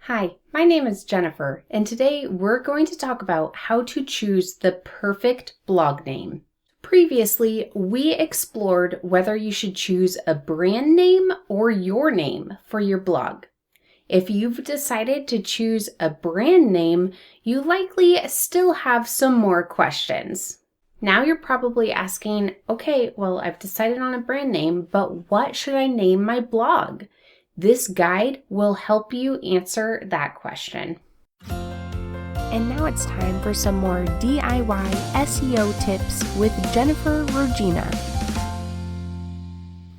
Hi, my name is Jennifer, and today we're going to talk about how to choose the perfect blog name. Previously, we explored whether you should choose a brand name or your name for your blog. If you've decided to choose a brand name, you likely still have some more questions. Now you're probably asking, okay, well, I've decided on a brand name, but what should I name my blog? This guide will help you answer that question. And now it's time for some more DIY SEO tips with Jennifer Regina.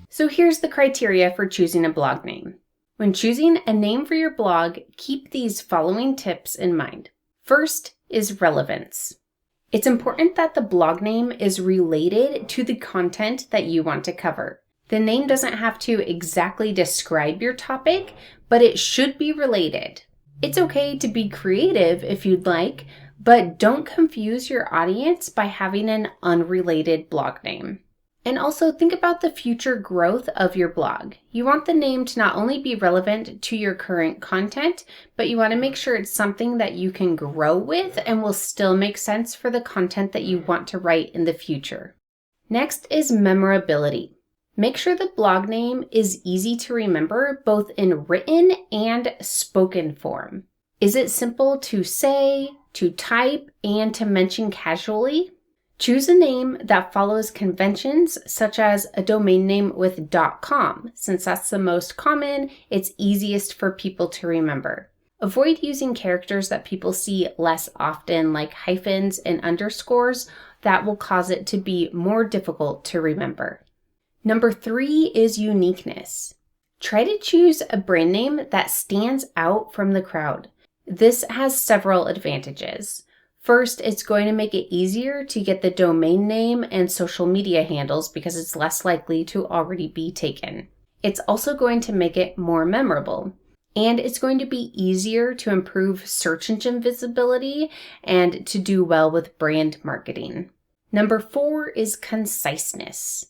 So here's the criteria for choosing a blog name. When choosing a name for your blog, keep these following tips in mind. First is relevance. It's important that the blog name is related to the content that you want to cover. The name doesn't have to exactly describe your topic, but it should be related. It's okay to be creative if you'd like, but don't confuse your audience by having an unrelated blog name. And also think about the future growth of your blog. You want the name to not only be relevant to your current content, but you want to make sure it's something that you can grow with and will still make sense for the content that you want to write in the future. Next is memorability. Make sure the blog name is easy to remember both in written and spoken form. Is it simple to say, to type, and to mention casually? Choose a name that follows conventions such as a domain name with .com. Since that's the most common, it's easiest for people to remember. Avoid using characters that people see less often like hyphens and underscores. That will cause it to be more difficult to remember. Number 3 is uniqueness. Try to choose a brand name that stands out from the crowd. This has several advantages. First, it's going to make it easier to get the domain name and social media handles because it's less likely to already be taken. It's also going to make it more memorable. And it's going to be easier to improve search engine visibility and to do well with brand marketing. Number 4 is conciseness.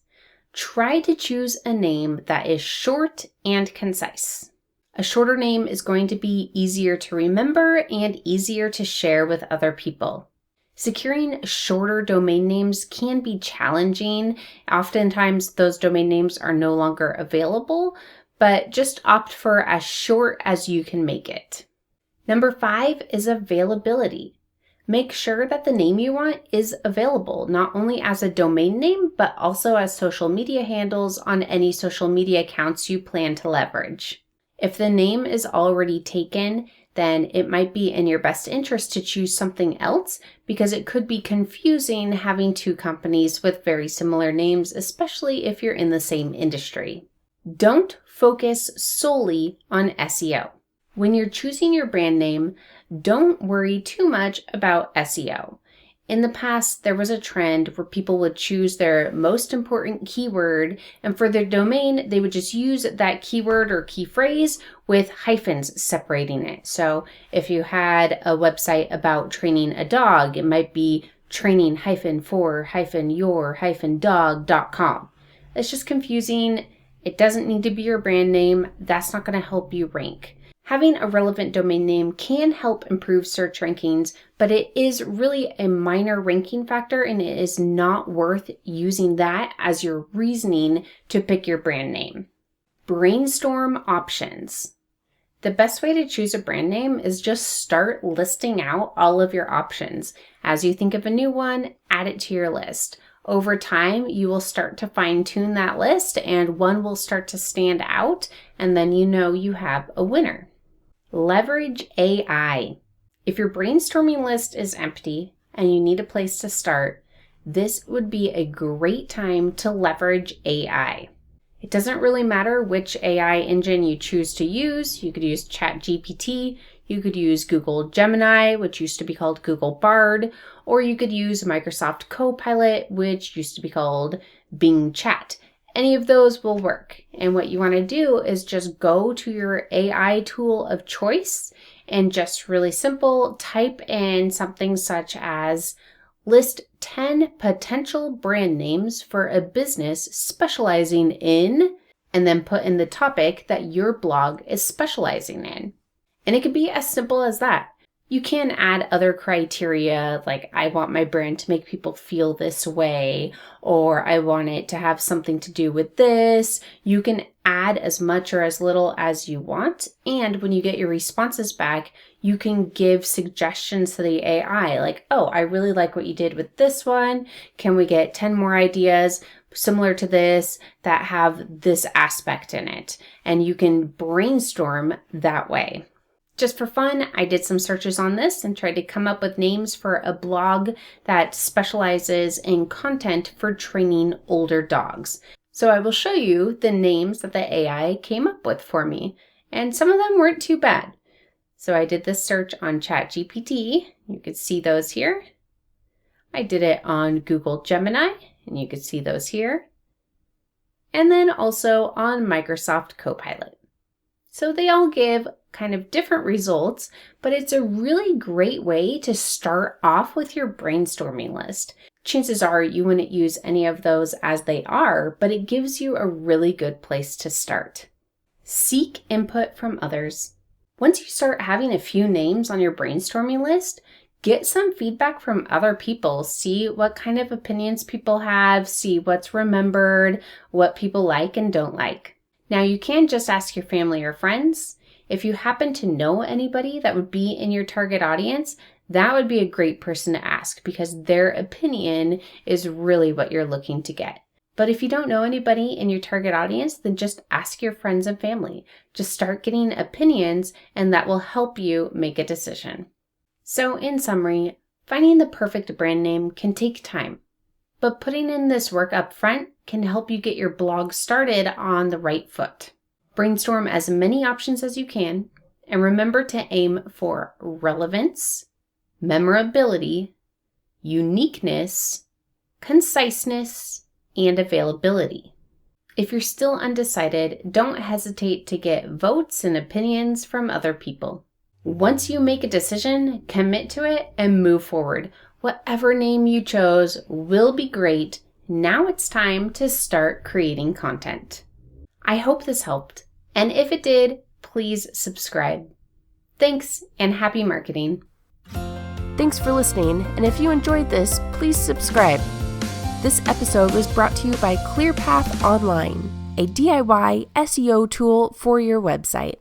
Try to choose a name that is short and concise. A shorter name is going to be easier to remember and easier to share with other people. Securing shorter domain names can be challenging. Oftentimes, those domain names are no longer available, but just opt for as short as you can make it. Number 5 is availability. Make sure that the name you want is available, not only as a domain name, but also as social media handles on any social media accounts you plan to leverage. If the name is already taken, then it might be in your best interest to choose something else because it could be confusing having two companies with very similar names, especially if you're in the same industry. Don't focus solely on SEO. When you're choosing your brand name, don't worry too much about SEO. In the past, there was a trend where people would choose their most important keyword, and for their domain, they would just use that keyword or key phrase with hyphens separating it. So if you had a website about training a dog, it might be training-for-your-dog.com. It's just confusing. It doesn't need to be your brand name. That's not going to help you rank. Having a relevant domain name can help improve search rankings, but it is really a minor ranking factor and it is not worth using that as your reasoning to pick your brand name. Brainstorm options. The best way to choose a brand name is just start listing out all of your options. As you think of a new one, add it to your list. Over time, you will start to fine-tune that list and one will start to stand out, and then you know you have a winner. Leverage AI. If your brainstorming list is empty and you need a place to start, this would be a great time to leverage AI. It doesn't really matter which AI engine you choose to use. You could use ChatGPT, you could use Google Gemini, which used to be called Google Bard, or you could use Microsoft Copilot, which used to be called Bing Chat. Any of those will work. And what you want to do is just go to your AI tool of choice and just really simple, type in something such as list 10 potential brand names for a business specializing in, and then put in the topic that your blog is specializing in. And it could be as simple as that. You can add other criteria like I want my brand to make people feel this way, or I want it to have something to do with this. You can add as much or as little as you want. And when you get your responses back, you can give suggestions to the AI like, oh, I really like what you did with this one. Can we get 10 more ideas similar to this that have this aspect in it? And you can brainstorm that way. Just for fun, I did some searches on this and tried to come up with names for a blog that specializes in content for training older dogs. So I will show you the names that the AI came up with for me, and some of them weren't too bad. So I did this search on ChatGPT. You could see those here. I did it on Google Gemini, and you could see those here. And then also on Microsoft Copilot. So they all give kind of different results, but it's a really great way to start off with your brainstorming list. Chances are you wouldn't use any of those as they are, but it gives you a really good place to start. Seek input from others. Once you start having a few names on your brainstorming list, get some feedback from other people. See what kind of opinions people have, see what's remembered, what people like and don't like. Now, you can just ask your family or friends. If you happen to know anybody that would be in your target audience, that would be a great person to ask because their opinion is really what you're looking to get. But if you don't know anybody in your target audience, then just ask your friends and family. Just start getting opinions, and that will help you make a decision. So in summary, finding the perfect brand name can take time, but putting in this work up front can help you get your blog started on the right foot. Brainstorm as many options as you can, and remember to aim for relevance, memorability, uniqueness, conciseness, and availability. If you're still undecided, don't hesitate to get votes and opinions from other people. Once you make a decision, commit to it and move forward. Whatever name you chose will be great. Now it's time to start creating content. I hope this helped, and if it did, please subscribe. Thanks, and happy marketing. Thanks for listening, and if you enjoyed this, please subscribe. This episode was brought to you by ClearPath Online, a DIY SEO tool for your website.